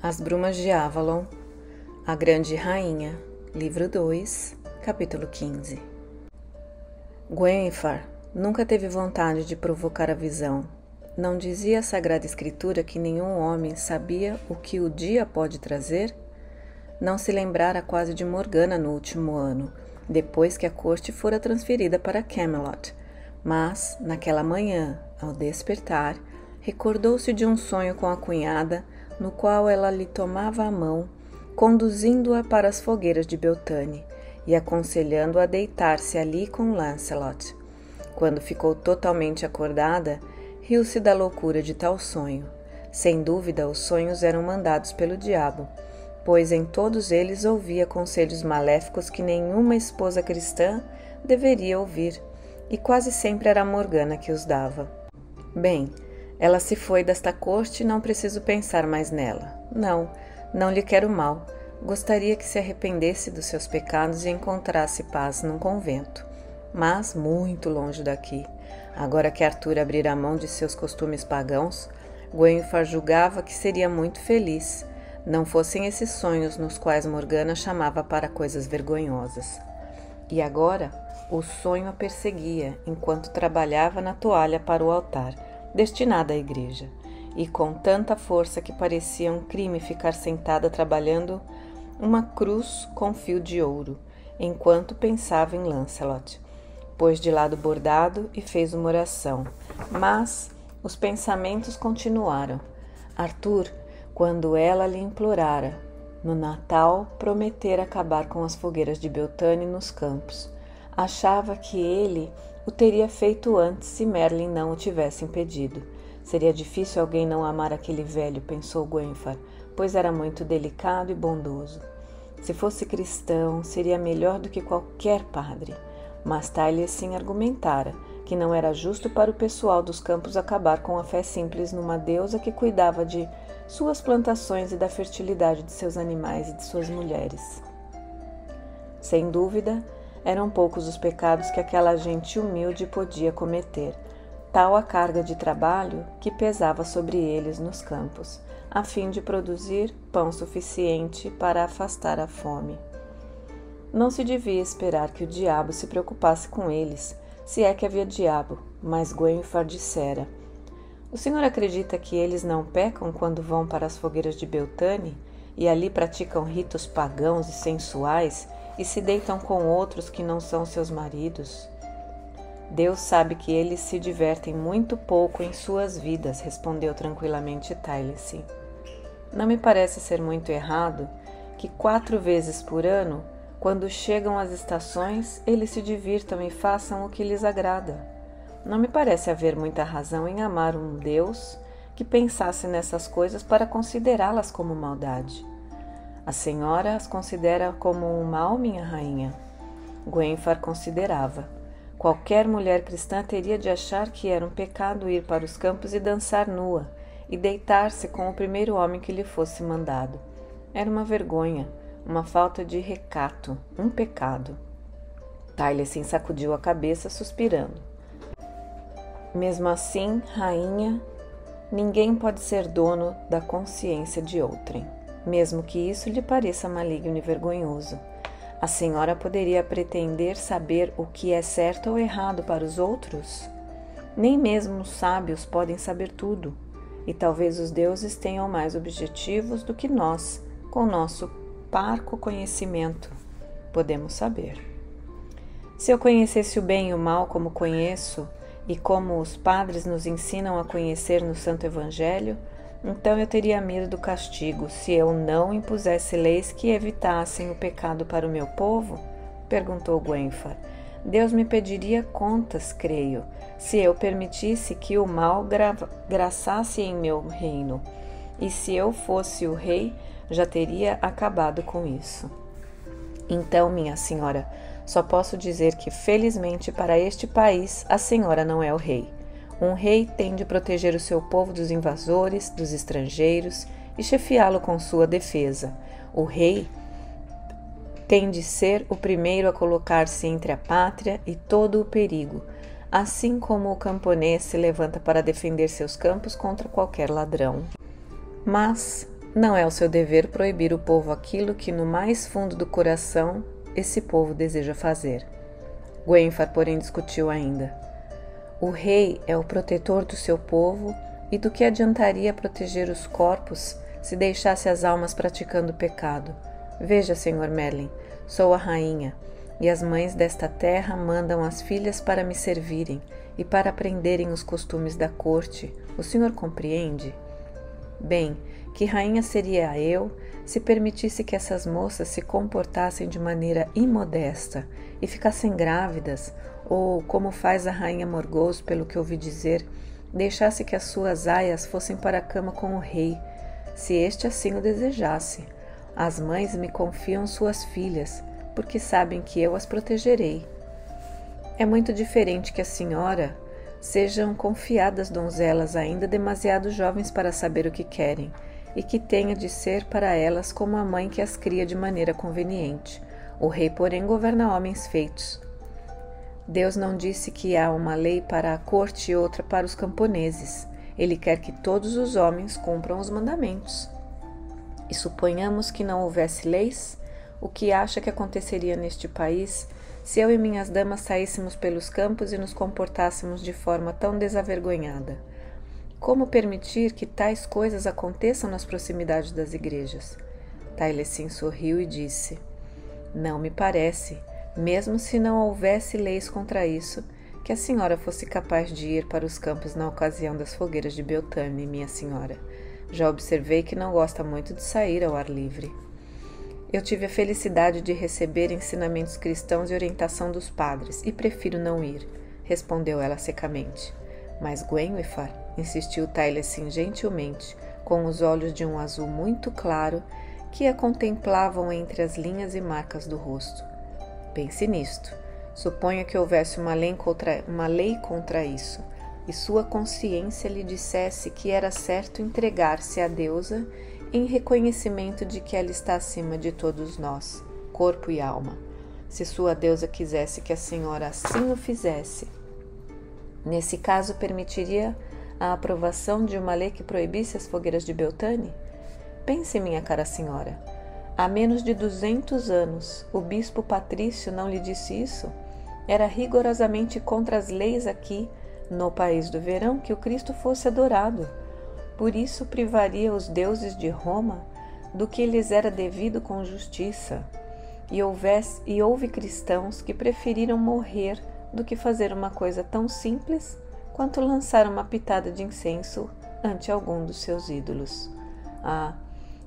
As Brumas de Avalon, A Grande Rainha, Livro 2, Capítulo 15. Gwenfar nunca teve vontade de provocar a visão. Não dizia a Sagrada Escritura que nenhum homem sabia o que o dia pode trazer? Não se lembrara quase de Morgana no último ano, depois que a corte fora transferida para Camelot. Mas, naquela manhã, ao despertar, recordou-se de um sonho com a cunhada, no qual ela lhe tomava a mão, conduzindo-a para as fogueiras de Beltane e aconselhando-a a deitar-se ali com Lancelot. Quando ficou totalmente acordada, riu-se da loucura de tal sonho. Sem dúvida, os sonhos eram mandados pelo diabo, pois em todos eles ouvia conselhos maléficos que nenhuma esposa cristã deveria ouvir, e quase sempre era Morgana que os dava. Bem, ela se foi desta corte e não preciso pensar mais nela. Não lhe quero mal. Gostaria que se arrependesse dos seus pecados e encontrasse paz num convento. Mas muito longe daqui. Agora que Arthur abrira mão de seus costumes pagãos, Gwenfar julgava que seria muito feliz, não fossem esses sonhos nos quais Morgana chamava para coisas vergonhosas. E agora, o sonho a perseguia enquanto trabalhava na toalha para o altar, destinada à igreja, e com tanta força que parecia um crime ficar sentada trabalhando uma cruz com fio de ouro, enquanto pensava em Lancelot. Pôs de lado o bordado e fez uma oração, mas os pensamentos continuaram. Arthur, quando ela lhe implorara, no Natal prometera acabar com as fogueiras de Beltane nos campos. Achava que ele o teria feito antes se Merlin não o tivesse impedido. Seria difícil alguém não amar aquele velho, pensou Gwenfar, pois era muito delicado e bondoso. Se fosse cristão, seria melhor do que qualquer padre. Mas Taliesin argumentara que não era justo para o pessoal dos campos acabar com a fé simples numa deusa que cuidava de suas plantações e da fertilidade de seus animais e de suas mulheres. Sem dúvida, eram poucos os pecados que aquela gente humilde podia cometer, tal a carga de trabalho que pesava sobre eles nos campos, a fim de produzir pão suficiente para afastar a fome. Não se devia esperar que o diabo se preocupasse com eles, se é que havia diabo, mas Gwenfar dissera: "O senhor acredita que eles não pecam quando vão para as fogueiras de Beltane e ali praticam ritos pagãos e sensuais e se deitam com outros que não são seus maridos?" "Deus sabe que eles se divertem muito pouco em suas vidas", respondeu tranquilamente Taliesin. "Não me parece ser muito errado que 4 vezes por ano, quando chegam as estações, eles se divirtam e façam o que lhes agrada. Não me parece haver muita razão em amar um Deus que pensasse nessas coisas para considerá-las como maldade." "A senhora as considera como um mal, minha rainha?" Gwenfar considerava. Qualquer mulher cristã teria de achar que era um pecado ir para os campos e dançar nua, e deitar-se com o primeiro homem que lhe fosse mandado. Era uma vergonha, uma falta de recato, um pecado. Taliesin sacudiu a cabeça, suspirando. "Mesmo assim, rainha, ninguém pode ser dono da consciência de outrem, mesmo que isso lhe pareça maligno e vergonhoso. A senhora poderia pretender saber o que é certo ou errado para os outros? Nem mesmo os sábios podem saber tudo, e talvez os deuses tenham mais objetivos do que nós, com nosso parco conhecimento, podemos saber. Se eu conhecesse o bem e o mal como conheço, e como os padres nos ensinam a conhecer no Santo Evangelho, então eu teria medo do castigo se eu não impusesse leis que evitassem o pecado para o meu povo?" perguntou Gwenfar. "Deus me pediria contas, creio, se eu permitisse que o mal graçasse em meu reino, e se eu fosse o rei, já teria acabado com isso. Então, minha senhora, só posso dizer que, felizmente para este país, a senhora não é o rei. Um rei tem de proteger o seu povo dos invasores, dos estrangeiros e chefiá-lo com sua defesa. O rei tem de ser o primeiro a colocar-se entre a pátria e todo o perigo, assim como o camponês se levanta para defender seus campos contra qualquer ladrão. Mas Não é o seu dever proibir o povo aquilo que no mais fundo do coração esse povo deseja fazer. Gwenfar, porém, discutiu ainda. O rei é o protetor do seu povo e do que adiantaria proteger os corpos se deixasse as almas praticando o pecado? Veja, Sr. Merlin, sou a rainha, e as mães desta terra mandam as filhas para me servirem e para aprenderem os costumes da corte. O senhor compreende? Bem, que rainha seria eu se permitisse que essas moças se comportassem de maneira imodesta e ficassem grávidas, ou, como faz a rainha Morgause, pelo que ouvi dizer, deixasse que as suas aias fossem para a cama com o rei, se este assim o desejasse. As mães me confiam suas filhas, porque sabem que eu as protegerei. É muito diferente que a senhora sejam confiadas donzelas ainda demasiado jovens para saber o que querem, e que tenha de ser para elas como a mãe que as cria de maneira conveniente. O rei, porém, governa homens feitos. Deus não disse que há uma lei para a corte e outra para os camponeses. Ele quer que todos os homens cumpram os mandamentos. E suponhamos que não houvesse leis, o que acha que aconteceria neste país se eu e minhas damas saíssemos pelos campos e nos comportássemos de forma tão desavergonhada? Como permitir que tais coisas aconteçam nas proximidades das igrejas? Taliesin sorriu e disse: Não me parece, mesmo se não houvesse leis contra isso, que a senhora fosse capaz de ir para os campos na ocasião das fogueiras de Beltane, minha senhora. Já observei que não gosta muito de sair ao ar livre. Eu tive a felicidade de receber ensinamentos cristãos e orientação dos padres, e prefiro não ir, respondeu ela secamente. Mas Gwenfar, insistiu Taliesin gentilmente, com os olhos de um azul muito claro que a contemplavam entre as linhas e marcas do rosto. Pense nisto. Suponha que houvesse uma lei contra isso, e sua consciência lhe dissesse que era certo entregar-se à deusa em reconhecimento de que ela está acima de todos nós, corpo e alma. Se sua deusa quisesse que a senhora assim o fizesse, nesse caso permitiria a aprovação de uma lei que proibisse as fogueiras de Beltane? Pense, minha cara senhora, há menos de 200 anos o bispo Patrício não lhe disse isso? Era rigorosamente contra as leis aqui, no país do verão, que o Cristo fosse adorado. Por isso privaria os deuses de Roma do que lhes era devido com justiça. E houve cristãos que preferiram morrer do que fazer uma coisa tão simples quanto lançar uma pitada de incenso ante algum dos seus ídolos. Ah,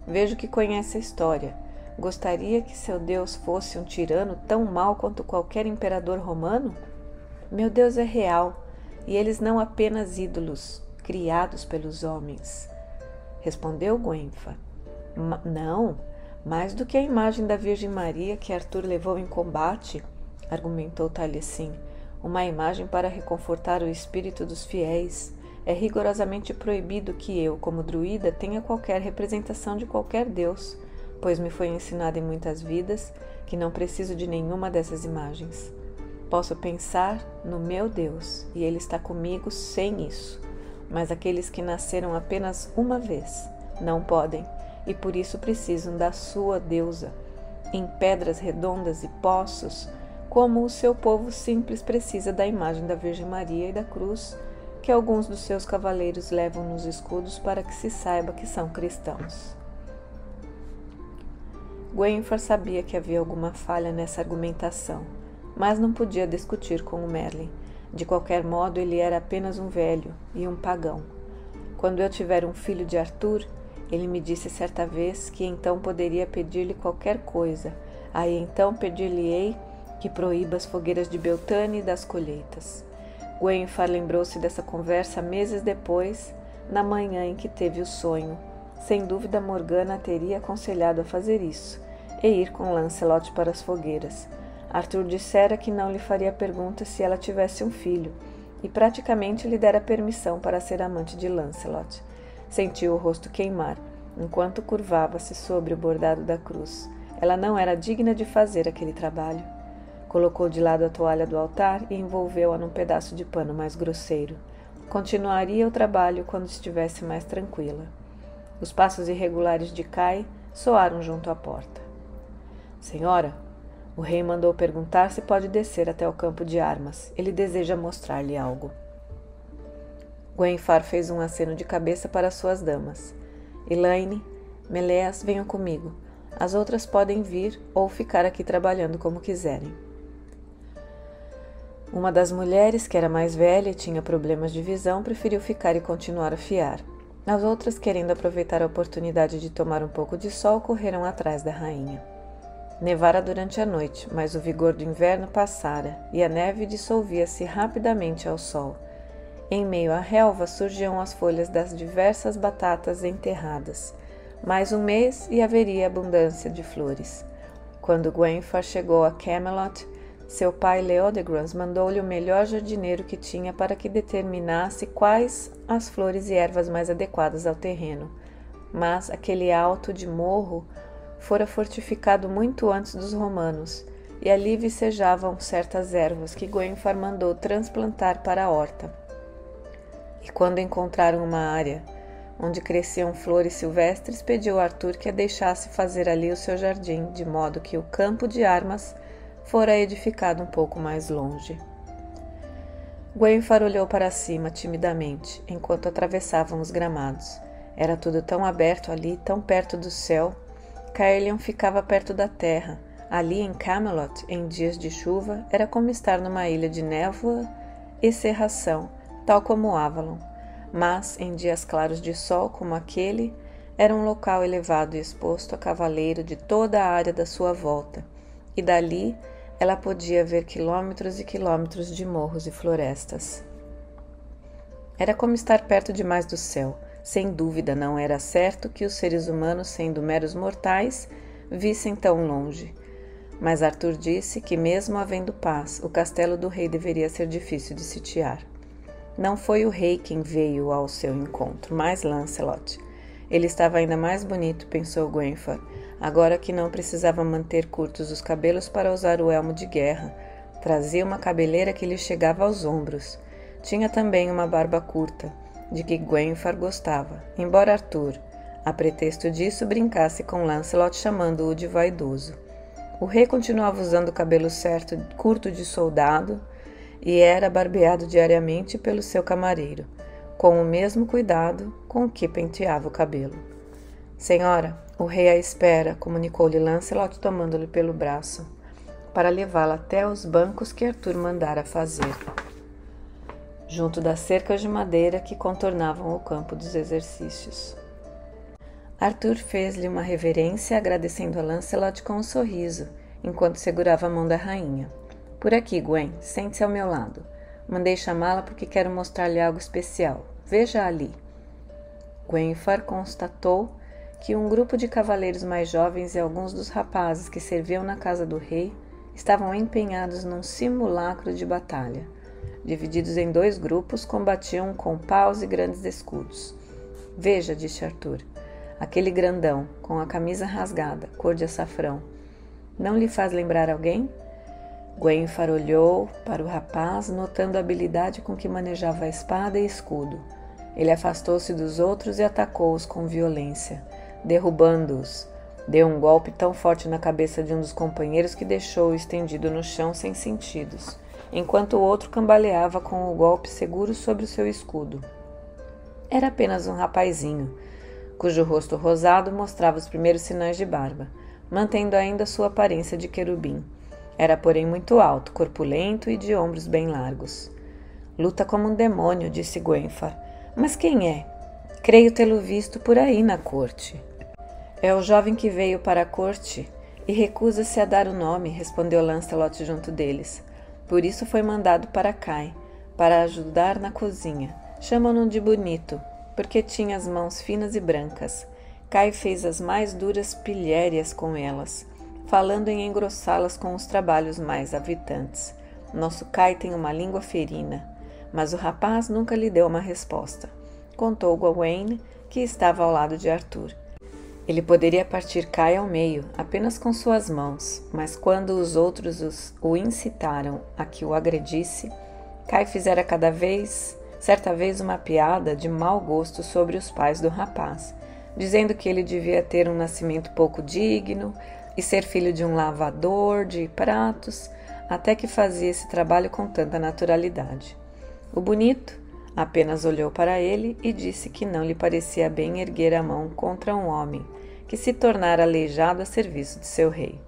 vejo que conhece a história. Gostaria que seu Deus fosse um tirano tão mau quanto qualquer imperador romano? Meu Deus é real, e eles não apenas ídolos, criados pelos homens. Respondeu Gwenfar. Não, mais do que a imagem da Virgem Maria que Arthur levou em combate, argumentou Taliesin, uma imagem para reconfortar o espírito dos fiéis. É rigorosamente proibido que eu, como druida, tenha qualquer representação de qualquer deus, pois me foi ensinado em muitas vidas que não preciso de nenhuma dessas imagens. Posso pensar no meu Deus, e Ele está comigo sem isso, mas aqueles que nasceram apenas uma vez não podem, e por isso precisam da sua deusa, em pedras redondas e poços, como o seu povo simples precisa da imagem da Virgem Maria e da cruz, que alguns dos seus cavaleiros levam nos escudos para que se saiba que são cristãos. Gwenfar sabia que havia alguma falha nessa argumentação, mas não podia discutir com o Merlin. De qualquer modo, ele era apenas um velho e um pagão. Quando eu tiver um filho de Arthur, ele me disse certa vez que então poderia pedir-lhe qualquer coisa. Aí então pedir-lhe-ei que proíba as fogueiras de Beltane e das colheitas. Gwenfar lembrou-se dessa conversa meses depois, na manhã em que teve o sonho. Sem dúvida, Morgana teria aconselhado a fazer isso, e ir com Lancelot para as fogueiras. Arthur dissera que não lhe faria pergunta se ela tivesse um filho, e praticamente lhe dera permissão para ser amante de Lancelot. Sentiu o rosto queimar, enquanto curvava-se sobre o bordado da cruz. Ela não era digna de fazer aquele trabalho. Colocou de lado a toalha do altar e envolveu-a num pedaço de pano mais grosseiro. Continuaria o trabalho quando estivesse mais tranquila. Os passos irregulares de Kai soaram junto à porta. Senhora, o rei mandou perguntar se pode descer até o campo de armas. Ele deseja mostrar-lhe algo. Gwenfar fez um aceno de cabeça para suas damas. Elaine, Meleas, venham comigo. As outras podem vir ou ficar aqui trabalhando como quiserem. Uma das mulheres, que era mais velha e tinha problemas de visão, preferiu ficar e continuar a fiar. As outras, querendo aproveitar a oportunidade de tomar um pouco de sol, correram atrás da rainha. Nevara durante a noite, mas o vigor do inverno passara e a neve dissolvia-se rapidamente ao sol. Em meio à relva surgiam as folhas das diversas batatas enterradas. Mais um mês e haveria abundância de flores. Quando Gwenfar chegou a Camelot, seu pai Leodegrance mandou-lhe o melhor jardineiro que tinha para que determinasse quais as flores e ervas mais adequadas ao terreno. Mas aquele alto de morro fora fortificado muito antes dos romanos, e ali vicejavam certas ervas que Gwenfar mandou transplantar para a horta. E quando encontraram uma área onde cresciam flores silvestres, pediu a Arthur que a deixasse fazer ali o seu jardim, de modo que o campo de armas fora edificado um pouco mais longe. Gwenfar olhou para cima timidamente, enquanto atravessavam os gramados. Era tudo tão aberto ali, tão perto do céu. Caerleon ficava perto da terra. Ali em Camelot, em dias de chuva, era como estar numa ilha de névoa e cerração, tal como Avalon. Mas, em dias claros de sol como aquele, era um local elevado e exposto a cavaleiro de toda a área da sua volta. E dali ela podia ver quilômetros e quilômetros de morros e florestas. Era como estar perto demais do céu. Sem dúvida não era certo que os seres humanos, sendo meros mortais, vissem tão longe. Mas Arthur disse que, mesmo havendo paz, o castelo do rei deveria ser difícil de sitiar. Não foi o rei quem veio ao seu encontro, mas Lancelot. Ele estava ainda mais bonito, pensou Gwenfar, agora que não precisava manter curtos os cabelos para usar o elmo de guerra. Trazia uma cabeleira que lhe chegava aos ombros. Tinha também uma barba curta, de que Gwenfar gostava, embora Arthur, a pretexto disso, brincasse com Lancelot, chamando-o de vaidoso. O rei continuava usando o cabelo curto de soldado e era barbeado diariamente pelo seu camareiro, com o mesmo cuidado com que penteava o cabelo. Senhora, o rei a espera, comunicou-lhe Lancelot, tomando-lhe pelo braço, para levá-la até os bancos que Arthur mandara fazer, junto das cercas de madeira que contornavam o campo dos exercícios. Arthur fez-lhe uma reverência, agradecendo a Lancelot com um sorriso, enquanto segurava a mão da rainha. Por aqui, Gwen, sente-se ao meu lado. Mandei chamá-la porque quero mostrar-lhe algo especial. Veja ali. Gwenfar constatou que um grupo de cavaleiros mais jovens e alguns dos rapazes que serviam na casa do rei estavam empenhados num simulacro de batalha. Divididos em 2 grupos, combatiam com paus e grandes escudos. Veja, disse Arthur, aquele grandão, com a camisa rasgada, cor de açafrão. Não lhe faz lembrar alguém? Gwenfar olhou para o rapaz, notando a habilidade com que manejava a espada e escudo. Ele afastou-se dos outros e atacou-os com violência, derrubando-os. Deu um golpe tão forte na cabeça de um dos companheiros que deixou-o estendido no chão sem sentidos, enquanto o outro cambaleava com o golpe seguro sobre o seu escudo. Era apenas um rapazinho, cujo rosto rosado mostrava os primeiros sinais de barba, mantendo ainda sua aparência de querubim. Era, porém, muito alto, corpulento e de ombros bem largos. Luta como um demônio, disse Gwenfar. Mas quem é? Creio tê-lo visto por aí na corte. É o jovem que veio para a corte e recusa-se a dar o nome, respondeu Lancelot junto deles. Por isso foi mandado para Kai, para ajudar na cozinha. Chamam-no de bonito, porque tinha as mãos finas e brancas. Kai fez as mais duras pilhérias com elas, falando em engrossá-las com os trabalhos mais avitantes. Nosso Kai tem uma língua ferina, mas o rapaz nunca lhe deu uma resposta. Contou Gawain, que estava ao lado de Arthur. Ele poderia partir Kai ao meio, apenas com suas mãos, mas quando os outros o incitaram a que o agredisse, Kai fizera certa vez uma piada de mau gosto sobre os pais do rapaz, dizendo que ele devia ter um nascimento pouco digno e ser filho de um lavador de pratos, até que fazia esse trabalho com tanta naturalidade. O bonito apenas olhou para ele e disse que não lhe parecia bem erguer a mão contra um homem que se tornara aleijado a serviço de seu rei.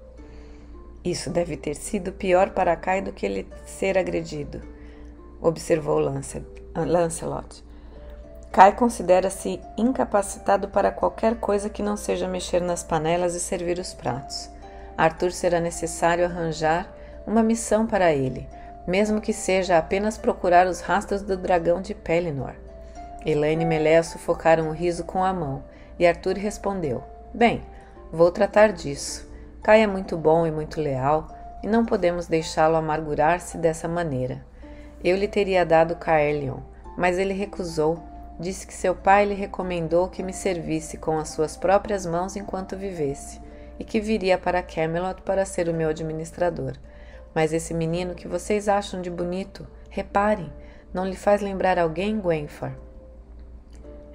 Isso deve ter sido pior para Cai do que ele ser agredido, observou Lancelot. Cai considera-se incapacitado para qualquer coisa que não seja mexer nas panelas e servir os pratos. Arthur será necessário arranjar uma missão para ele, mesmo que seja apenas procurar os rastros do dragão de Pelennor. Elaine e Meléa sufocaram o riso com a mão, e Arthur respondeu: Bem, vou tratar disso. Cai é muito bom e muito leal, e não podemos deixá-lo amargurar-se dessa maneira. Eu lhe teria dado Caerleon, mas ele recusou. Disse que seu pai lhe recomendou que me servisse com as suas próprias mãos enquanto vivesse, e que viria para Camelot para ser o meu administrador. Mas esse menino que vocês acham de bonito, reparem, não lhe faz lembrar alguém, Gwenfar?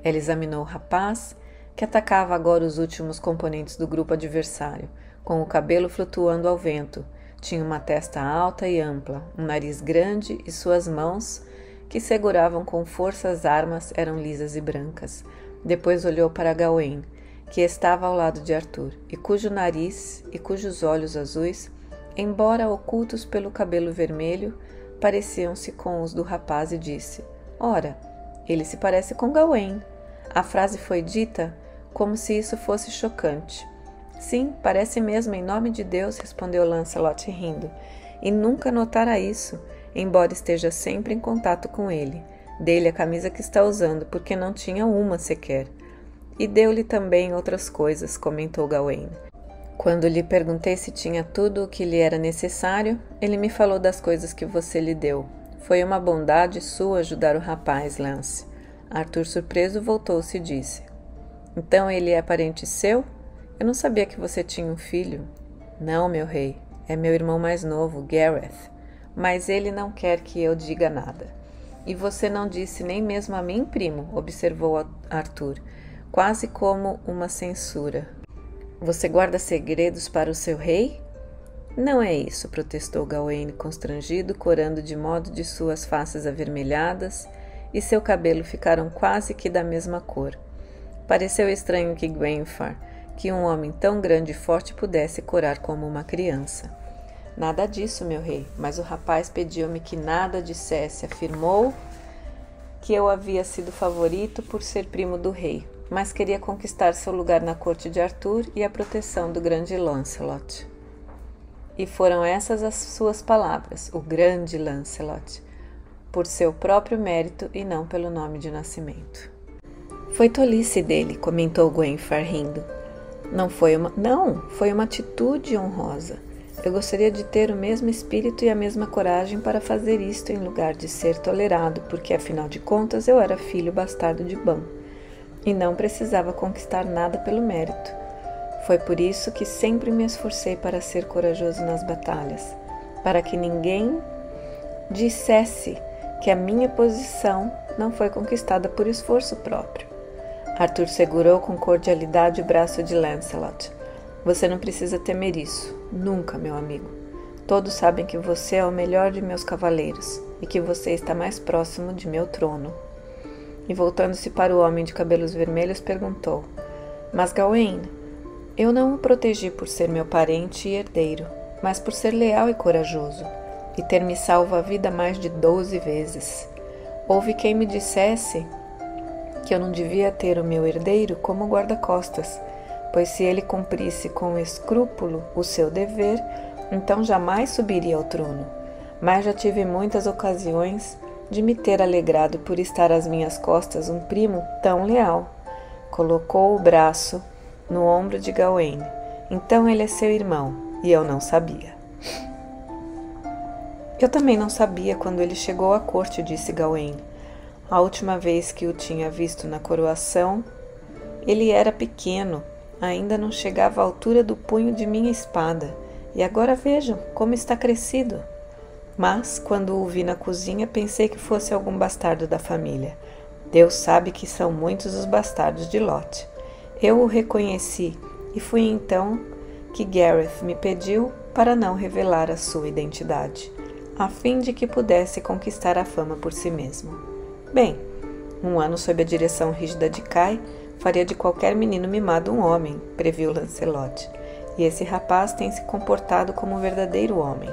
Ela examinou o rapaz, que atacava agora os últimos componentes do grupo adversário, com o cabelo flutuando ao vento. Tinha uma testa alta e ampla, um nariz grande e suas mãos, que seguravam com força as armas, eram lisas e brancas. Depois olhou para Gawain, que estava ao lado de Arthur, e cujo nariz e cujos olhos azuis, embora ocultos pelo cabelo vermelho, pareciam-se com os do rapaz, e disse: Ora, ele se parece com Gawain. A frase foi dita como se isso fosse chocante. Sim, parece mesmo, em nome de Deus, respondeu Lancelot rindo, e nunca notara isso, embora esteja sempre em contato com ele. Dei-lhe a camisa que está usando, porque não tinha uma sequer. E deu-lhe também outras coisas, comentou Gawain. Quando lhe perguntei se tinha tudo o que lhe era necessário, ele me falou das coisas que você lhe deu. Foi uma bondade sua ajudar o rapaz, Lance. Arthur, surpreso, voltou-se e disse: Então ele é parente seu? Eu não sabia que você tinha um filho. Não, meu rei, é meu irmão mais novo, Gareth. Mas ele não quer que eu diga nada. E você não disse nem mesmo a mim, primo, observou Arthur, quase como uma censura. Você guarda segredos para o seu rei? Não é isso, protestou Gawain, constrangido, corando de modo de suas faces avermelhadas e seu cabelo ficaram quase que da mesma cor. Pareceu estranho que Gwenfar, que um homem tão grande e forte pudesse corar como uma criança. Nada disso, meu rei, mas o rapaz pediu-me que nada dissesse. Afirmou que eu havia sido favorito por ser primo do rei, mas queria conquistar seu lugar na corte de Arthur e a proteção do grande Lancelot. E foram essas as suas palavras, o grande Lancelot, por seu próprio mérito e não pelo nome de nascimento. Foi tolice dele, comentou Gwenfar rindo. Não, foi uma atitude honrosa. Eu gostaria de ter o mesmo espírito e a mesma coragem para fazer isto em lugar de ser tolerado, porque afinal de contas eu era filho bastardo de Ban e não precisava conquistar nada pelo mérito. Foi por isso que sempre me esforcei para ser corajoso nas batalhas, para que ninguém dissesse que a minha posição não foi conquistada por esforço próprio. Arthur segurou com cordialidade o braço de Lancelot. Você não precisa temer isso. Nunca, meu amigo. Todos sabem que você é o melhor de meus cavaleiros e que você está mais próximo de meu trono. E voltando-se para o homem de cabelos vermelhos, perguntou: Mas Gawain, eu não o protegi por ser meu parente e herdeiro, mas por ser leal e corajoso, e ter me salvo a vida mais de 12 vezes. Houve quem me dissesse que eu não devia ter o meu herdeiro como guarda-costas, pois se ele cumprisse com escrúpulo o seu dever, então jamais subiria ao trono. Mas já tive muitas ocasiões de me ter alegrado por estar às minhas costas um primo tão leal. Colocou o braço no ombro de Gawain. Então ele é seu irmão, e eu não sabia. Eu também não sabia quando ele chegou à corte, disse Gawain. A última vez que o tinha visto na coroação, ele era pequeno, ainda não chegava à altura do punho de minha espada, e agora vejam como está crescido. Mas, quando o vi na cozinha, pensei que fosse algum bastardo da família. Deus sabe que são muitos os bastardos de Lot. Eu o reconheci e foi então que Gareth me pediu para não revelar a sua identidade, a fim de que pudesse conquistar a fama por si mesmo. Bem, 1 ano sob a direção rígida de Kai faria de qualquer menino mimado um homem, previu Lancelot, e esse rapaz tem se comportado como um verdadeiro homem.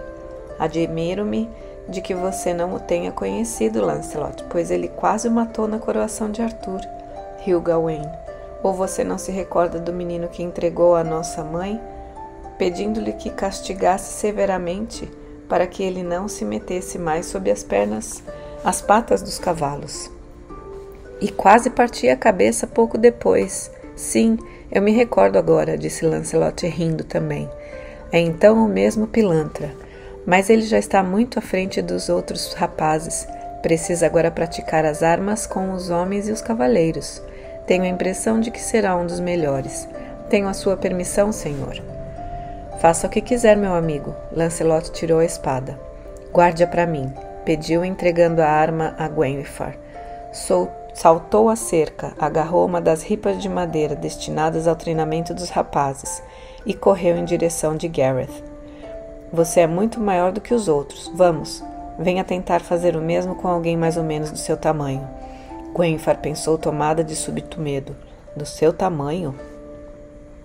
Admiro-me de que você não o tenha conhecido, Lancelot, pois ele quase o matou na coroação de Arthur, riu Gawain. Ou você não se recorda do menino que entregou a nossa mãe, pedindo-lhe que castigasse severamente para que ele não se metesse mais sob as patas dos cavalos? E quase partia a cabeça pouco depois. Sim, eu me recordo agora, disse Lancelot rindo também. É então o mesmo pilantra, mas ele já está muito à frente dos outros rapazes. Precisa agora praticar as armas com os homens e os cavaleiros. Tenho a impressão de que será um dos melhores. Tenho a sua permissão, senhor. Faça o que quiser, meu amigo. Lancelot tirou a espada. Guarde-a para mim, pediu, entregando a arma a Gwenhwyfar. Saltou a cerca, agarrou uma das ripas de madeira destinadas ao treinamento dos rapazes e correu em direção de Gareth. Você é muito maior do que os outros. Vamos, venha tentar fazer o mesmo com alguém mais ou menos do seu tamanho. Gwenhwyfar pensou, tomada de súbito medo. Do seu tamanho?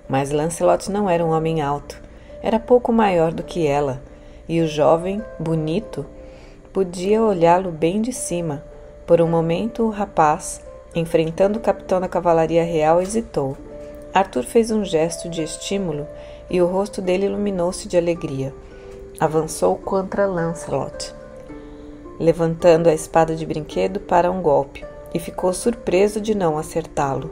Mas Lancelot não era um homem alto. Era pouco maior do que ela, e o jovem, bonito, podia olhá-lo bem de cima. Por um momento, o rapaz, enfrentando o capitão da cavalaria real, hesitou. Arthur fez um gesto de estímulo e o rosto dele iluminou-se de alegria. Avançou contra Lancelot, levantando a espada de brinquedo para um golpe, e ficou surpreso de não acertá-lo.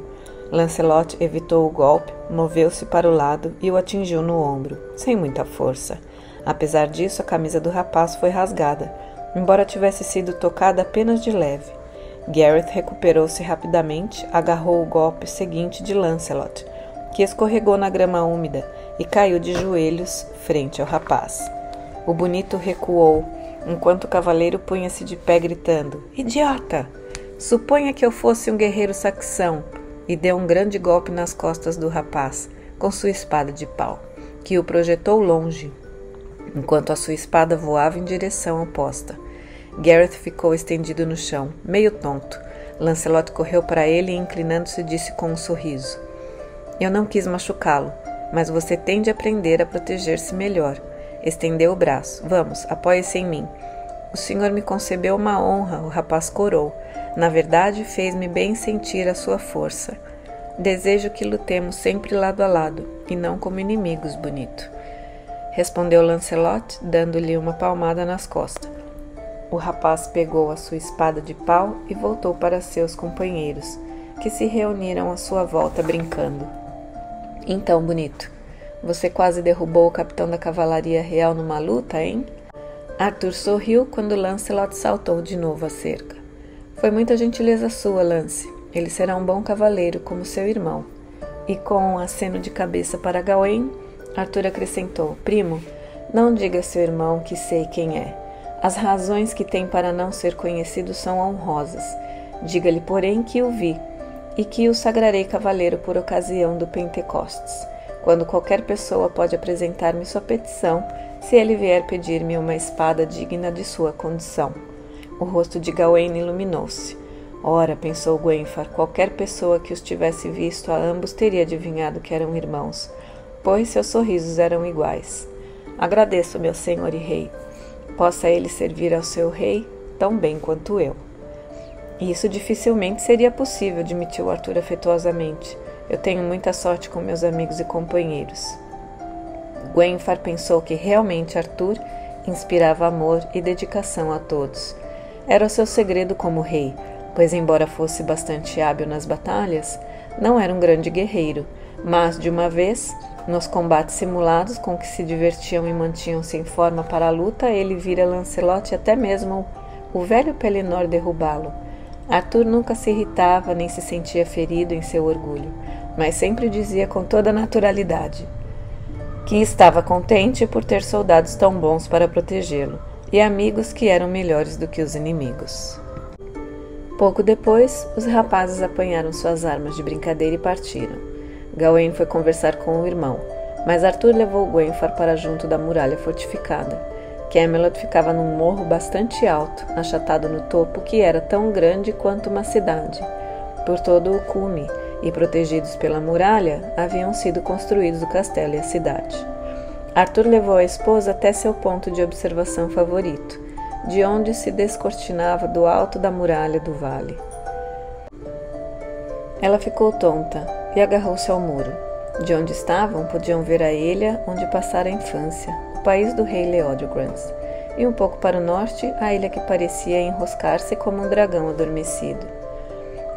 Lancelot evitou o golpe, moveu-se para o lado e o atingiu no ombro, sem muita força. Apesar disso, a camisa do rapaz foi rasgada, embora tivesse sido tocada apenas de leve. Gareth recuperou-se rapidamente, agarrou o golpe seguinte de Lancelot, que escorregou na grama úmida e caiu de joelhos frente ao rapaz. O bonito recuou, enquanto o cavaleiro punha-se de pé gritando: "Idiota! Suponha que eu fosse um guerreiro saxão", e deu um grande golpe nas costas do rapaz, com sua espada de pau, que o projetou longe, enquanto a sua espada voava em direção oposta. Gareth ficou estendido no chão, meio tonto. Lancelot correu para ele e, inclinando-se, disse com um sorriso: "Eu não quis machucá-lo, mas você tem de aprender a proteger-se melhor." Estendeu o braço. "Vamos, apoie-se em mim." "O senhor me concebeu uma honra", o rapaz corou. "Na verdade, fez-me bem sentir a sua força. Desejo que lutemos sempre lado a lado, e não como inimigos, bonito." Respondeu Lancelot, dando-lhe uma palmada nas costas. O rapaz pegou a sua espada de pau e voltou para seus companheiros, que se reuniram à sua volta brincando. "Então, bonito, você quase derrubou o capitão da cavalaria real numa luta, hein?" Arthur sorriu quando Lancelot saltou de novo a cerca. "Foi muita gentileza sua, Lance. Ele será um bom cavaleiro, como seu irmão." E com um aceno de cabeça para Gawain, Arthur acrescentou: "Primo, não diga a seu irmão que sei quem é. As razões que tem para não ser conhecido são honrosas. Diga-lhe, porém, que o vi, e que o sagrarei cavaleiro por ocasião do Pentecostes, quando qualquer pessoa pode apresentar-me sua petição, se ele vier pedir-me uma espada digna de sua condição." O rosto de Gawain iluminou-se. Ora, pensou Gwenhwyfar, qualquer pessoa que os tivesse visto a ambos teria adivinhado que eram irmãos, pois seus sorrisos eram iguais. "Agradeço, meu senhor e rei. Possa ele servir ao seu rei tão bem quanto eu." "Isso dificilmente seria possível", admitiu Arthur afetuosamente. "Eu tenho muita sorte com meus amigos e companheiros." Gwenhwyfar pensou que realmente Arthur inspirava amor e dedicação a todos. Era o seu segredo como rei, pois, embora fosse bastante hábil nas batalhas, não era um grande guerreiro, mas, de uma vez, nos combates simulados com que se divertiam e mantinham-se em forma para a luta, ele vira Lancelot e até mesmo o velho Pelennor derrubá-lo. Arthur nunca se irritava nem se sentia ferido em seu orgulho, mas sempre dizia com toda naturalidade que estava contente por ter soldados tão bons para protegê-lo e amigos que eram melhores do que os inimigos. Pouco depois, os rapazes apanharam suas armas de brincadeira e partiram. Gawain foi conversar com o irmão, mas Arthur levou Gwenfar para junto da muralha fortificada. Camelot ficava num morro bastante alto, achatado no topo, que era tão grande quanto uma cidade. Por todo o cume, e protegidos pela muralha, haviam sido construídos o castelo e a cidade. Arthur levou a esposa até seu ponto de observação favorito, de onde se descortinava do alto da muralha do vale. Ela ficou tonta e agarrou-se ao muro. De onde estavam, podiam ver a ilha onde passara a infância, o país do rei Leodegrance, e um pouco para o norte, a ilha que parecia enroscar-se como um dragão adormecido.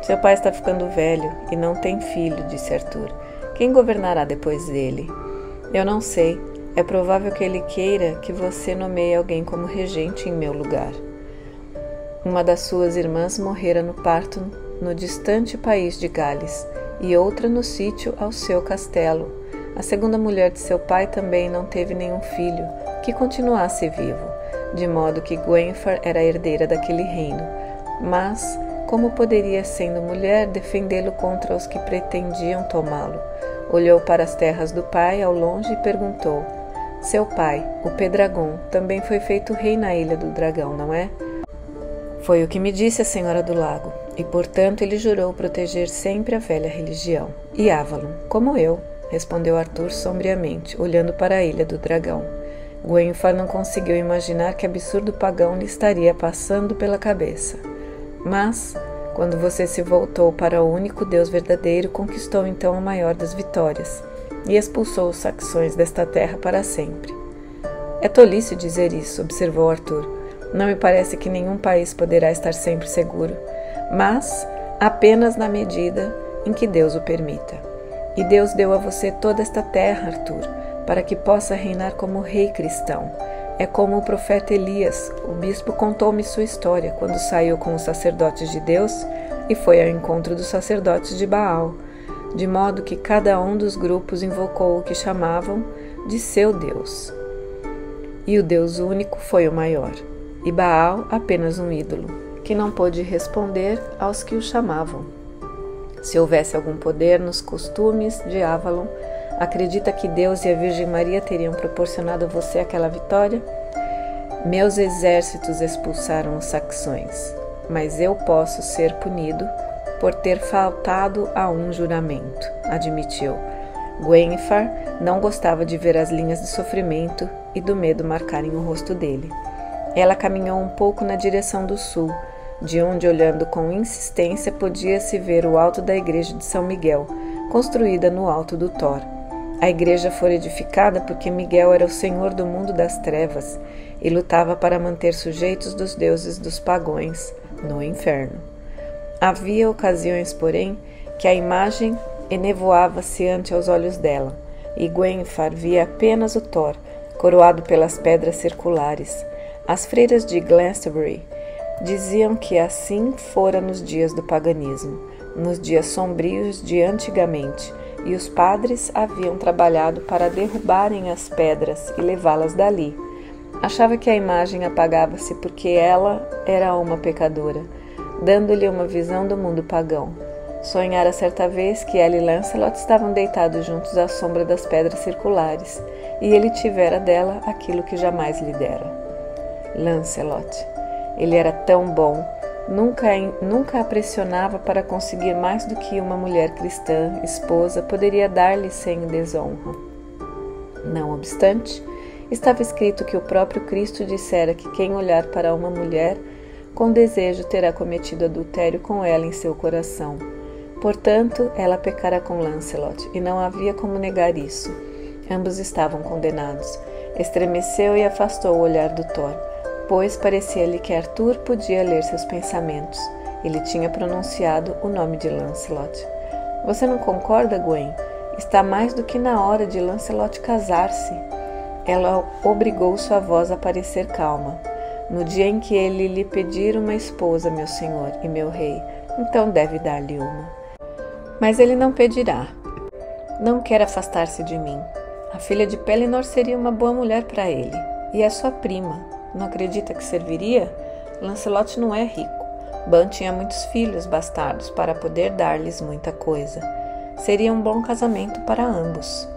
Seu pai está ficando velho e não tem filho, disse Arthur. Quem governará depois dele? Eu não sei. É provável que ele queira que você nomeie alguém como regente em meu lugar. Uma das suas irmãs morrera no parto no distante país de Gales, e outra no sítio ao seu castelo. A segunda mulher de seu pai também não teve nenhum filho que continuasse vivo, de modo que Gwenfar era a herdeira daquele reino. Mas como poderia, sendo mulher, defendê-lo contra os que pretendiam tomá-lo? Olhou para as terras do pai ao longe e perguntou: seu pai, o Pedragon, também foi feito rei na Ilha do Dragão, não é? Foi o que me disse a Senhora do Lago, e portanto ele jurou proteger sempre a velha religião. E Avalon, como eu, respondeu Arthur sombriamente, olhando para a Ilha do Dragão. Gwenfar não conseguiu imaginar que absurdo pagão lhe estaria passando pela cabeça. Mas, quando você se voltou para o único Deus verdadeiro, conquistou então a maior das vitórias e expulsou os saxões desta terra para sempre. É tolice dizer isso, observou Arthur. Não me parece que nenhum país poderá estar sempre seguro, mas apenas na medida em que Deus o permita. E Deus deu a você toda esta terra, Arthur, para que possa reinar como rei cristão. É como o profeta Elias. O bispo contou-me sua história quando saiu com os sacerdotes de Deus e foi ao encontro dos sacerdotes de Baal, de modo que cada um dos grupos invocou o que chamavam de seu Deus. E o Deus único foi o maior, e Baal apenas um ídolo, que não pôde responder aos que o chamavam. Se houvesse algum poder nos costumes de Avalon, acredita que Deus e a Virgem Maria teriam proporcionado a você aquela vitória? Meus exércitos expulsaram os saxões, mas eu posso ser punido por ter faltado a um juramento, admitiu. Gwenfar não gostava de ver as linhas de sofrimento e do medo marcarem o rosto dele. Ela caminhou um pouco na direção do sul, de onde, olhando com insistência, podia-se ver o alto da igreja de São Miguel, construída no alto do Thor. A igreja foi edificada porque Miguel era o senhor do mundo das trevas e lutava para manter sujeitos dos deuses dos pagões no inferno. Havia ocasiões, porém, que a imagem enevoava-se ante os olhos dela, e Gwenfar via apenas o Thor, coroado pelas pedras circulares. As freiras de Glastonbury diziam que assim fora nos dias do paganismo, nos dias sombrios de antigamente, e os padres haviam trabalhado para derrubarem as pedras e levá-las dali. Achava que a imagem apagava-se porque ela era uma pecadora, dando-lhe uma visão do mundo pagão. Sonhara certa vez que ela e Lancelot estavam deitados juntos à sombra das pedras circulares, e ele tivera dela aquilo que jamais lhe dera. Lancelot. Ele era tão bom, nunca a pressionava para conseguir mais do que uma mulher cristã, esposa, poderia dar-lhe sem desonra. Não obstante, estava escrito que o próprio Cristo dissera que quem olhar para uma mulher com desejo terá cometido adultério com ela em seu coração. Portanto, ela pecara com Lancelot, e não havia como negar isso. Ambos estavam condenados. Estremeceu e afastou o olhar do Thor, pois parecia-lhe que Arthur podia ler seus pensamentos. Ele tinha pronunciado o nome de Lancelot. Você não concorda, Gwen? Está mais do que na hora de Lancelot casar-se. Ela obrigou sua voz a parecer calma. No dia em que ele lhe pedir uma esposa, meu senhor e meu rei, então deve dar-lhe uma. Mas ele não pedirá. Não quer afastar-se de mim. A filha de Pelennor seria uma boa mulher para ele. E é sua prima. Não acredita que serviria? Lancelot não é rico. Ban tinha muitos filhos bastardos para poder dar-lhes muita coisa. Seria um bom casamento para ambos.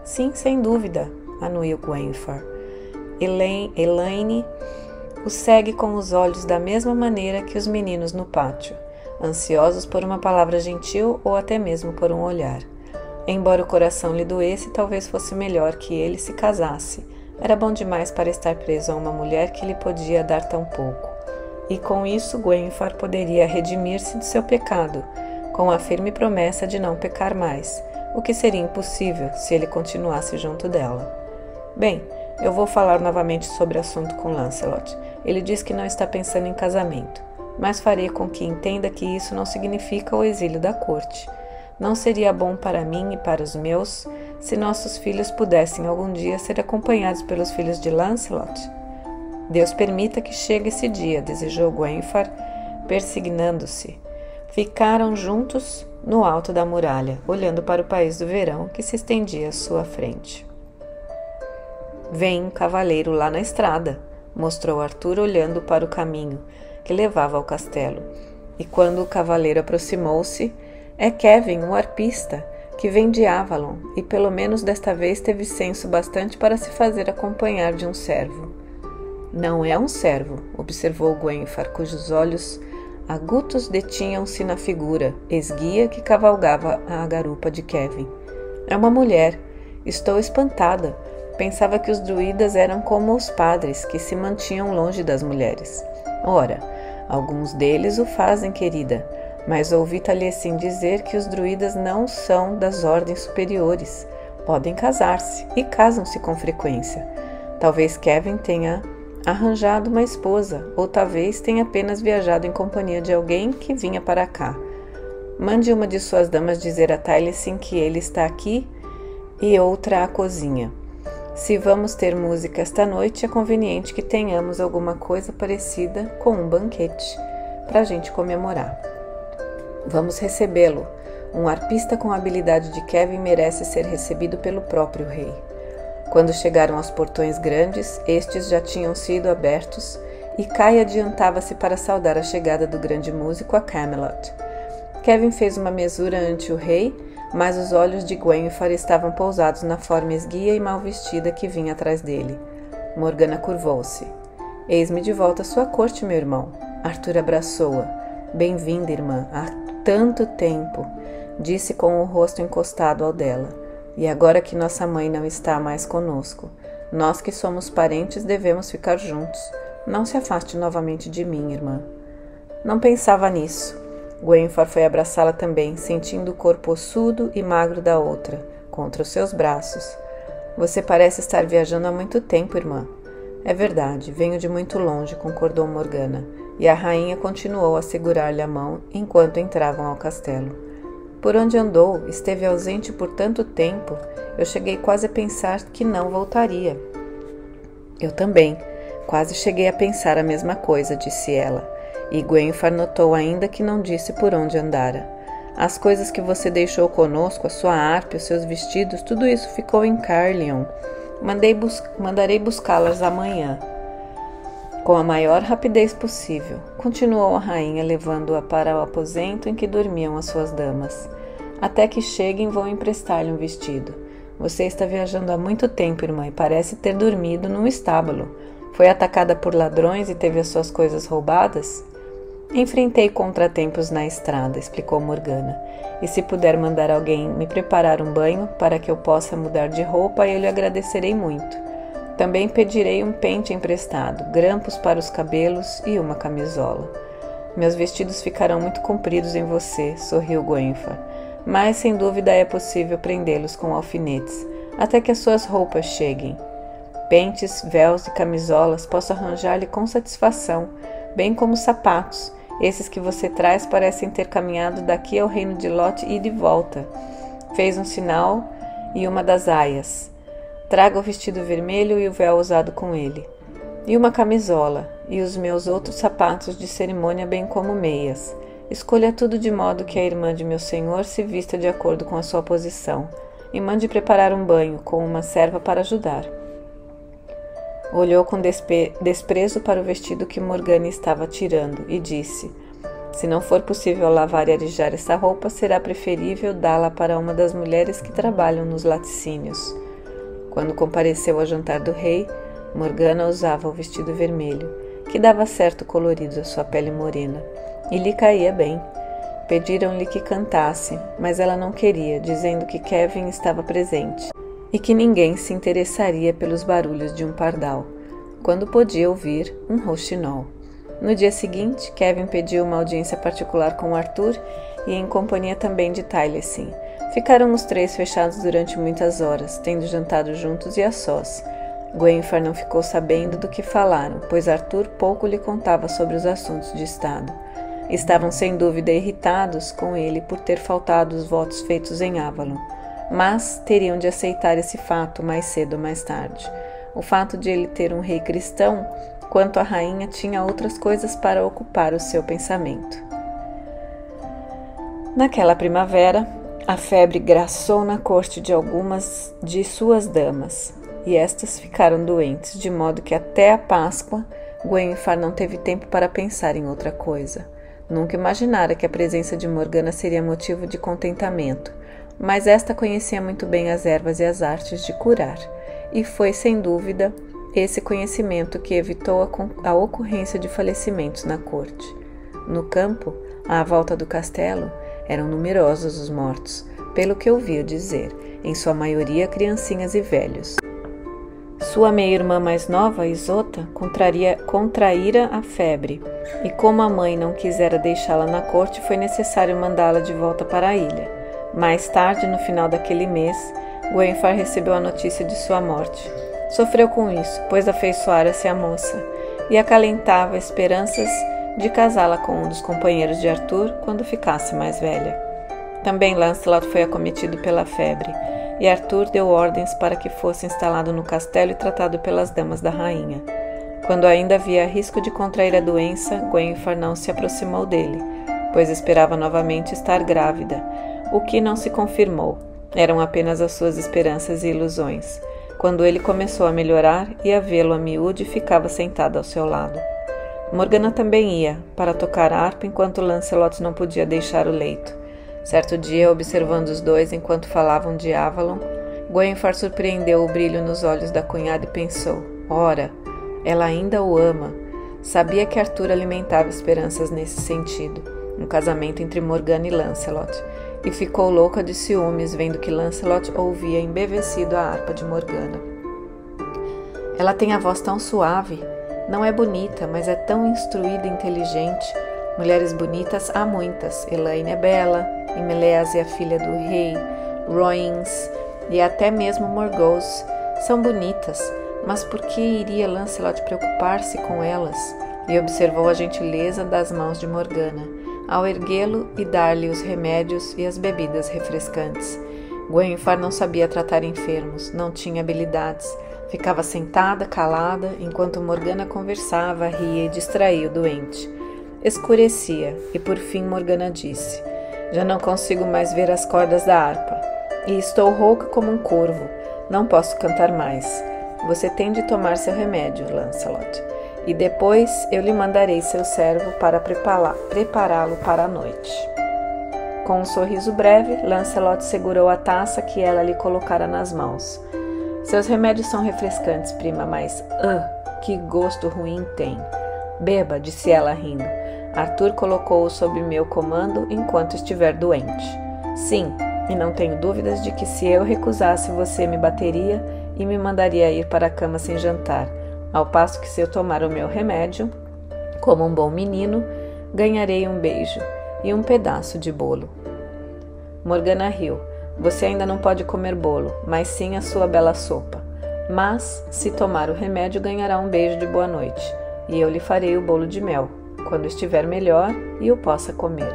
Sim, sem dúvida, anuiu Gwenfor. Elaine o segue com os olhos da mesma maneira que os meninos no pátio, ansiosos por uma palavra gentil ou até mesmo por um olhar. Embora o coração lhe doesse, talvez fosse melhor que ele se casasse. Era bom demais para estar preso a uma mulher que lhe podia dar tão pouco. E com isso Gwenfor poderia redimir-se do seu pecado, com a firme promessa de não pecar mais, o que seria impossível se ele continuasse junto dela. Bem, eu vou falar novamente sobre o assunto com Lancelot. Ele diz que não está pensando em casamento, mas farei com que entenda que isso não significa o exílio da corte. Não seria bom para mim e para os meus se nossos filhos pudessem algum dia ser acompanhados pelos filhos de Lancelot? Deus permita que chegue esse dia, desejou Gwenfor, persignando-se. Ficaram juntos no alto da muralha, olhando para o país do verão que se estendia à sua frente. Vem um cavaleiro lá na estrada, mostrou Arthur olhando para o caminho que levava ao castelo. E quando o cavaleiro aproximou-se, é Kevin, o arpista, que vem de Avalon, e pelo menos desta vez teve senso bastante para se fazer acompanhar de um servo. Não é um servo, observou Gwenfor, cujos olhos agutos detinham-se na figura esguia que cavalgava a garupa de Kevin. É uma mulher. Estou espantada. Pensava que os druidas eram como os padres, que se mantinham longe das mulheres. Ora, alguns deles o fazem, querida, mas ouvi Taliesin dizer que os druidas não são das ordens superiores. Podem casar-se, e casam-se com frequência. Talvez Kevin tenha arranjado uma esposa, ou talvez tenha apenas viajado em companhia de alguém que vinha para cá. Mande uma de suas damas dizer a Taliesin que ele está aqui e outra à cozinha. Se vamos ter música esta noite, é conveniente que tenhamos alguma coisa parecida com um banquete, para a gente comemorar. Vamos recebê-lo. Um arpista com a habilidade de Kevin merece ser recebido pelo próprio rei. Quando chegaram aos portões grandes, estes já tinham sido abertos e Kai adiantava-se para saudar a chegada do grande músico a Camelot. Kevin fez uma mesura ante o rei, mas os olhos de Gwenfor estavam pousados na forma esguia e mal vestida que vinha atrás dele. Morgana curvou-se. Eis-me de volta à sua corte, meu irmão. Arthur abraçou-a. Bem-vinda, irmã. Há tanto tempo, disse com o rosto encostado ao dela. E agora que nossa mãe não está mais conosco, nós que somos parentes devemos ficar juntos. Não se afaste novamente de mim, irmã. Não pensava nisso. Gwenfor foi abraçá-la também, sentindo o corpo ossudo e magro da outra, contra os seus braços. Você parece estar viajando há muito tempo, irmã. É verdade, venho de muito longe, concordou Morgana, e a rainha continuou a segurar-lhe a mão enquanto entravam ao castelo. Por onde andou, esteve ausente por tanto tempo, eu cheguei quase a pensar que não voltaria. Eu também, quase cheguei a pensar a mesma coisa, disse ela. E Gwenfor notou ainda que não disse por onde andara. As coisas que você deixou conosco, a sua harpa, os seus vestidos, tudo isso ficou em Caerleon. Mandarei buscá-las amanhã, com a maior rapidez possível, continuou a rainha, levando-a para o aposento em que dormiam as suas damas. Até que cheguem, vou emprestar-lhe um vestido. Você está viajando há muito tempo, irmã, e parece ter dormido num estábulo. Foi atacada por ladrões e teve as suas coisas roubadas? Enfrentei contratempos na estrada, explicou Morgana. E se puder mandar alguém me preparar um banho para que eu possa mudar de roupa, eu lhe agradecerei muito. Também pedirei um pente emprestado, grampos para os cabelos e uma camisola. Meus vestidos ficarão muito compridos em você, sorriu Gwenfor. Mas sem dúvida é possível prendê-los com alfinetes, até que as suas roupas cheguem. Pentes, véus e camisolas posso arranjar-lhe com satisfação, bem como sapatos. Esses que você traz parecem ter caminhado daqui ao reino de Lot e de volta. Fez um sinal e uma das aias. Traga o vestido vermelho e o véu usado com ele. E uma camisola, e os meus outros sapatos de cerimônia, bem como meias. Escolha tudo de modo que a irmã de meu senhor se vista de acordo com a sua posição, e mande preparar um banho com uma serva para ajudar. Olhou com desprezo para o vestido que Morgana estava tirando e disse: Se não for possível lavar e arejar essa roupa, será preferível dá-la para uma das mulheres que trabalham nos laticínios. Quando compareceu ao jantar do rei, Morgana usava o vestido vermelho, que dava certo colorido à sua pele morena, e lhe caía bem. Pediram-lhe que cantasse, mas ela não queria, dizendo que Kevin estava presente e que ninguém se interessaria pelos barulhos de um pardal, quando podia ouvir um rouxinol. No dia seguinte, Kevin pediu uma audiência particular com Arthur e em companhia também de Taliesin. Ficaram os três fechados durante muitas horas, tendo jantado juntos e a sós. Gwenfar não ficou sabendo do que falaram, pois Arthur pouco lhe contava sobre os assuntos de estado. Estavam sem dúvida irritados com ele por ter faltado os votos feitos em Avalon, mas teriam de aceitar esse fato mais cedo ou mais tarde. O fato de ele ter um rei cristão, quanto a rainha, tinha outras coisas para ocupar o seu pensamento. Naquela primavera, a febre graçou na corte de algumas de suas damas, e estas ficaram doentes, de modo que até a Páscoa, Gwenfar não teve tempo para pensar em outra coisa. Nunca imaginara que a presença de Morgana seria motivo de contentamento, mas esta conhecia muito bem as ervas e as artes de curar, e foi, sem dúvida, esse conhecimento que evitou a ocorrência de falecimentos na corte. No campo, à volta do castelo, eram numerosos os mortos, pelo que ouviu dizer, em sua maioria criancinhas e velhos. Sua meia-irmã mais nova, Isota, contraíra a febre, e como a mãe não quisera deixá-la na corte, foi necessário mandá-la de volta para a ilha. Mais tarde, no final daquele mês, Gwenfar recebeu a notícia de sua morte. Sofreu com isso, pois afeiçoara-se à moça, e acalentava esperanças de casá-la com um dos companheiros de Arthur quando ficasse mais velha. Também Lancelot foi acometido pela febre, e Arthur deu ordens para que fosse instalado no castelo e tratado pelas damas da rainha. Quando ainda havia risco de contrair a doença, Gwenfar não se aproximou dele, pois esperava novamente estar grávida, o que não se confirmou. Eram apenas as suas esperanças e ilusões. Quando ele começou a melhorar, ia vê-lo a miúde e ficava sentada ao seu lado. Morgana também ia, para tocar harpa enquanto Lancelot não podia deixar o leito. Certo dia, observando os dois enquanto falavam de Avalon, Gwenfar surpreendeu o brilho nos olhos da cunhada e pensou: ora, ela ainda o ama. Sabia que Arthur alimentava esperanças nesse sentido, um casamento entre Morgana e Lancelot, e ficou louca de ciúmes vendo que Lancelot ouvia embevecido a harpa de Morgana. Ela tem a voz tão suave, não é bonita, mas é tão instruída e inteligente. Mulheres bonitas há muitas. Elaine é bela, Imeleas é a filha do rei, Royins e até mesmo Morgause são bonitas, mas por que iria Lancelot preocupar-se com elas? E observou a gentileza das mãos de Morgana, ao erguê-lo e dar-lhe os remédios e as bebidas refrescantes. Gwenfar não sabia tratar enfermos, não tinha habilidades. Ficava sentada, calada, enquanto Morgana conversava, ria e distraía o doente. Escurecia, e por fim Morgana disse: já não consigo mais ver as cordas da harpa, e estou rouca como um corvo. Não posso cantar mais. Você tem de tomar seu remédio, Lancelot, e depois eu lhe mandarei seu servo para prepará-lo para a noite. Com um sorriso breve, Lancelot segurou a taça que ela lhe colocara nas mãos. Seus remédios são refrescantes, prima, mas que gosto ruim tem. Beba, disse ela rindo. Arthur colocou-o sob meu comando enquanto estiver doente. Sim, e não tenho dúvidas de que se eu recusasse você me bateria e me mandaria ir para a cama sem jantar, ao passo que se eu tomar o meu remédio, como um bom menino, ganharei um beijo e um pedaço de bolo. Morgana riu. Você ainda não pode comer bolo, mas sim a sua bela sopa. Mas, se tomar o remédio, ganhará um beijo de boa noite, e eu lhe farei o bolo de mel, quando estiver melhor e o possa comer.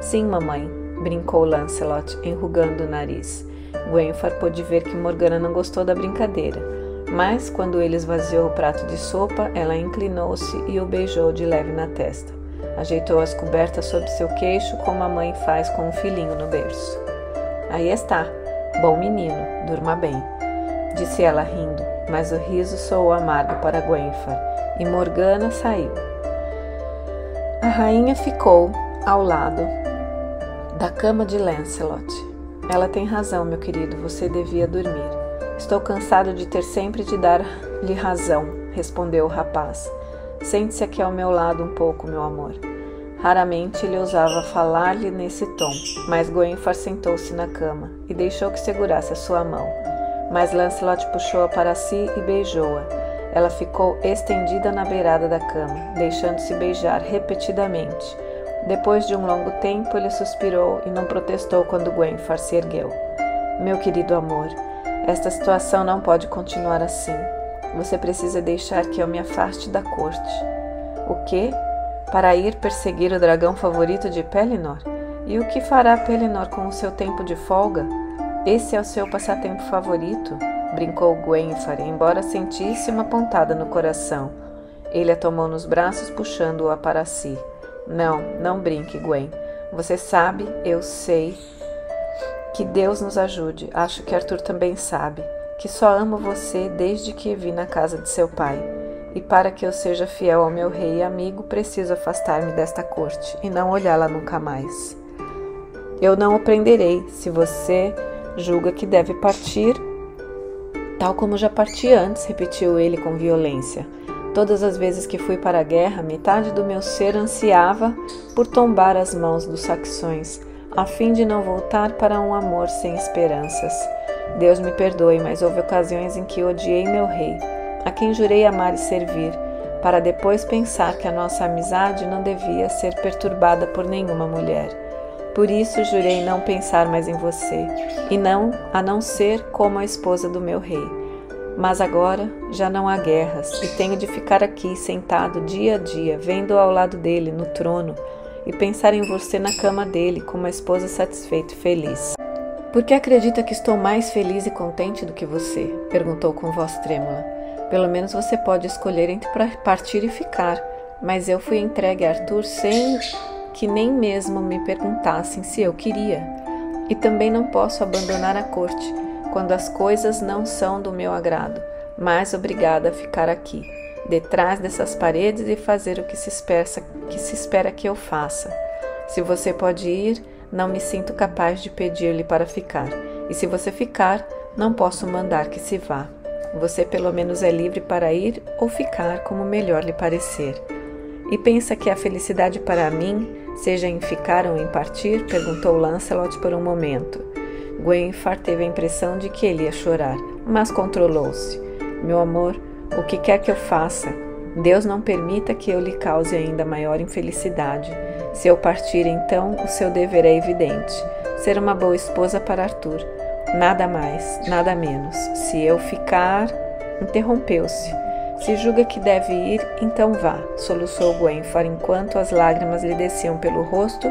Sim, mamãe, brincou Lancelot, enrugando o nariz. Gwenfar pôde ver que Morgana não gostou da brincadeira, mas quando ele esvaziou o prato de sopa, ela inclinou-se e o beijou de leve na testa. Ajeitou as cobertas sobre seu queixo, como a mãe faz com um filhinho no berço. Aí está, bom menino, durma bem, disse ela rindo, mas o riso soou amargo para Gwenfar, e Morgana saiu. A rainha ficou, ao lado da cama de Lancelot. Ela tem razão, meu querido, você devia dormir. Estou cansado de ter sempre de dar-lhe razão, respondeu o rapaz. Sente-se aqui ao meu lado um pouco, meu amor. Raramente ele ousava falar-lhe nesse tom, mas Gwenfar sentou-se na cama e deixou que segurasse a sua mão. Mas Lancelot puxou-a para si e beijou-a. Ela ficou estendida na beirada da cama, deixando-se beijar repetidamente. Depois de um longo tempo, ele suspirou e não protestou quando Gwenfar se ergueu. Meu querido amor, esta situação não pode continuar assim. Você precisa deixar que eu me afaste da corte. O quê? Para ir perseguir o dragão favorito de Pelennor? E o que fará Pelennor com o seu tempo de folga? Esse é o seu passatempo favorito? Brincou Gwenfar, embora sentisse uma pontada no coração. Ele a tomou nos braços, puxando-a para si. Não brinque, Gwen. Você sabe, eu sei. Que Deus nos ajude. Acho que Arthur também sabe. Que só amo você desde que vi na casa de seu pai. E para que eu seja fiel ao meu rei e amigo, preciso afastar-me desta corte e não olhá-la nunca mais. Eu não o prenderei, se você julga que deve partir, tal como já parti antes, repetiu ele com violência. Todas as vezes que fui para a guerra, metade do meu ser ansiava por tombar as mãos dos saxões, a fim de não voltar para um amor sem esperanças. Deus me perdoe, mas houve ocasiões em que odiei meu rei, a quem jurei amar e servir, para depois pensar que a nossa amizade não devia ser perturbada por nenhuma mulher. Por isso jurei não pensar mais em você, e a não ser como a esposa do meu rei. Mas agora já não há guerras, e tenho de ficar aqui sentado dia a dia, vendo ao lado dele no trono, e pensar em você na cama dele, como uma esposa satisfeita e feliz. Por que acredita que estou mais feliz e contente do que você? Perguntou com voz trêmula. Pelo menos você pode escolher entre partir e ficar, mas eu fui entregue a Arthur sem que nem mesmo me perguntassem se eu queria. E também não posso abandonar a corte, quando as coisas não são do meu agrado, mas obrigada a ficar aqui, detrás dessas paredes e fazer o que se espera que eu faça. Se você pode ir, não me sinto capaz de pedir-lhe para ficar, e se você ficar, não posso mandar que se vá. Você pelo menos é livre para ir ou ficar como melhor lhe parecer. E pensa que a felicidade para mim seja em ficar ou em partir? Perguntou Lancelot por um momento. Gwenfar teve a impressão de que ele ia chorar, mas controlou-se. Meu amor, o que quer que eu faça? Deus não permita que eu lhe cause ainda maior infelicidade. Se eu partir, então, o seu dever é evidente. Ser uma boa esposa para Arthur. Nada mais, nada menos. Se eu ficar... Interrompeu-se. Se julga que deve ir, então vá, soluçou Gwenfar enquanto as lágrimas lhe desciam pelo rosto,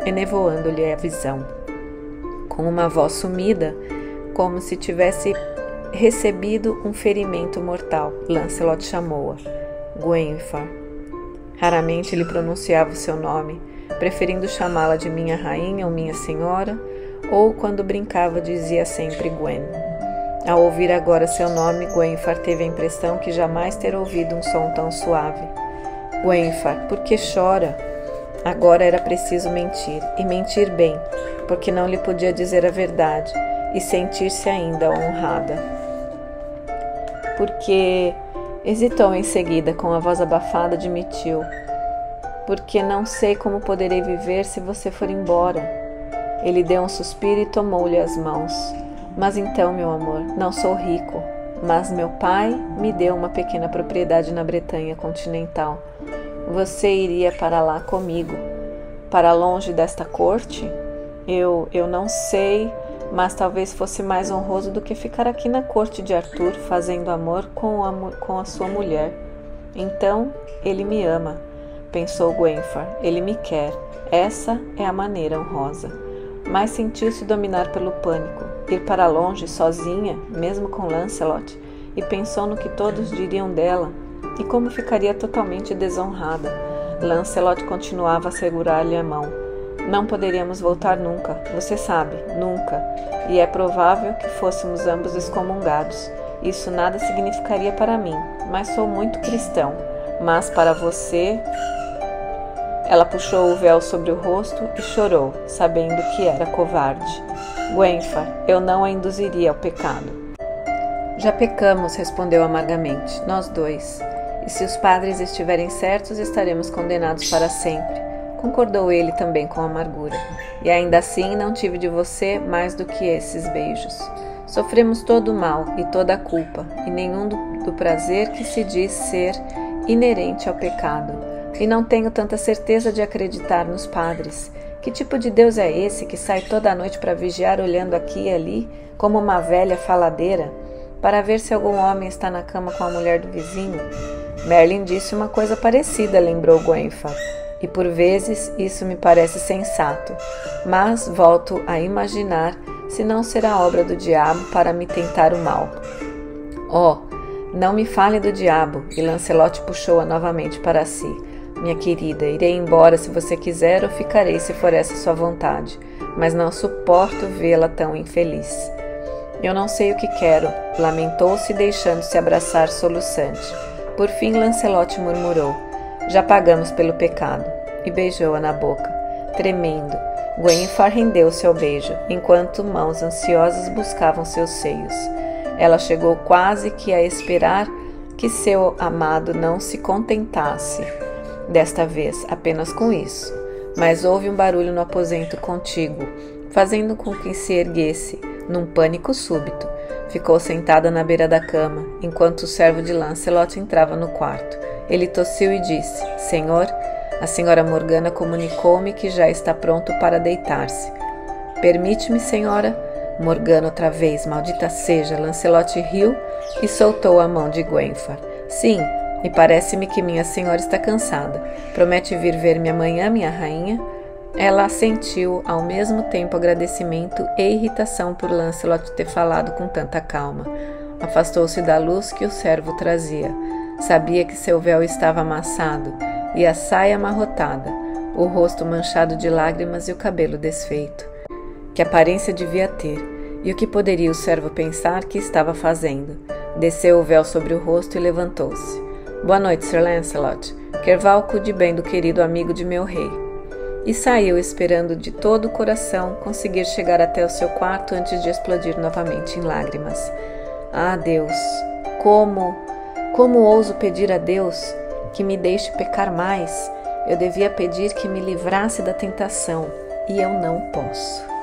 enevoando-lhe a visão. Com uma voz sumida, como se tivesse recebido um ferimento mortal, Lancelot chamou-a. Gwenfar. Raramente ele pronunciava o seu nome, preferindo chamá-la de minha rainha ou minha senhora, ou quando brincava dizia sempre Gwen. Ao ouvir agora seu nome, Gwenfar teve a impressão que jamais ter ouvido um som tão suave. Gwenfar, por que chora? Agora era preciso mentir, e mentir bem, porque não lhe podia dizer a verdade, e sentir-se ainda honrada. Porque... Hesitou em seguida, com a voz abafada, admitiu. Porque não sei como poderei viver se você for embora. Ele deu um suspiro e tomou-lhe as mãos. Mas então, meu amor, não sou rico, mas meu pai me deu uma pequena propriedade na Bretanha continental. Você iria para lá comigo, para longe desta corte? Eu não sei, mas talvez fosse mais honroso do que ficar aqui na corte de Arthur, fazendo amor com a sua mulher. Então, ele me ama, pensou Gwenfar, ele me quer. Essa é a maneira honrosa. Mas sentiu-se dominar pelo pânico, ir para longe, sozinha, mesmo com Lancelot, e pensou no que todos diriam dela, e como ficaria totalmente desonrada. Lancelot continuava a segurar-lhe a mão. Não poderíamos voltar nunca, você sabe, nunca, e é provável que fôssemos ambos excomungados. Isso nada significaria para mim, mas sou muito cristão, mas para você... Ela puxou o véu sobre o rosto e chorou, sabendo que era covarde. Gwenfar, eu não a induziria ao pecado. Já pecamos, respondeu amargamente, nós dois. E se os padres estiverem certos, estaremos condenados para sempre. Concordou ele também com amargura. E ainda assim não tive de você mais do que esses beijos. Sofremos todo o mal e toda a culpa, e nenhum do prazer que se diz ser inerente ao pecado. E não tenho tanta certeza de acreditar nos padres. Que tipo de Deus é esse que sai toda a noite para vigiar olhando aqui e ali, como uma velha faladeira, para ver se algum homem está na cama com a mulher do vizinho? Merlin disse uma coisa parecida, lembrou Gwenfar, e por vezes isso me parece sensato, mas volto a imaginar se não será obra do diabo para me tentar o mal. Oh, não me fale do diabo, e Lancelot puxou-a novamente para si. Minha querida, irei embora se você quiser ou ficarei se for essa sua vontade, mas não suporto vê-la tão infeliz. Eu não sei o que quero, lamentou-se deixando-se abraçar soluçante. Por fim Lancelot murmurou, já pagamos pelo pecado, e beijou-a na boca. Tremendo, Gwenfar rendeu-se ao beijo, enquanto mãos ansiosas buscavam seus seios. Ela chegou quase que a esperar que seu amado não se contentasse, desta vez apenas com isso. Mas houve um barulho no aposento contíguo, fazendo com que se erguesse, num pânico súbito. Ficou sentada na beira da cama, enquanto o servo de Lancelot entrava no quarto. Ele tossiu e disse, Senhor, a senhora Morgana comunicou-me que já está pronto para deitar-se. Permite-me, senhora? Morgana outra vez, maldita seja. Lancelot riu e soltou a mão de Gwenfar. Sim, e parece-me que minha senhora está cansada. Promete vir ver-me amanhã, minha rainha? Ela sentiu ao mesmo tempo agradecimento e irritação por Lancelot ter falado com tanta calma. Afastou-se da luz que o servo trazia. Sabia que seu véu estava amassado e a saia amarrotada, o rosto manchado de lágrimas e o cabelo desfeito. Que aparência devia ter, e o que poderia o servo pensar que estava fazendo? Desceu o véu sobre o rosto e levantou-se. Boa noite, Sir Lancelot. Quer cuide bem do querido amigo de meu rei. E saiu esperando de todo o coração conseguir chegar até o seu quarto antes de explodir novamente em lágrimas. Ah, Deus! Como ouso pedir a Deus que me deixe pecar mais? Eu devia pedir que me livrasse da tentação, e eu não posso.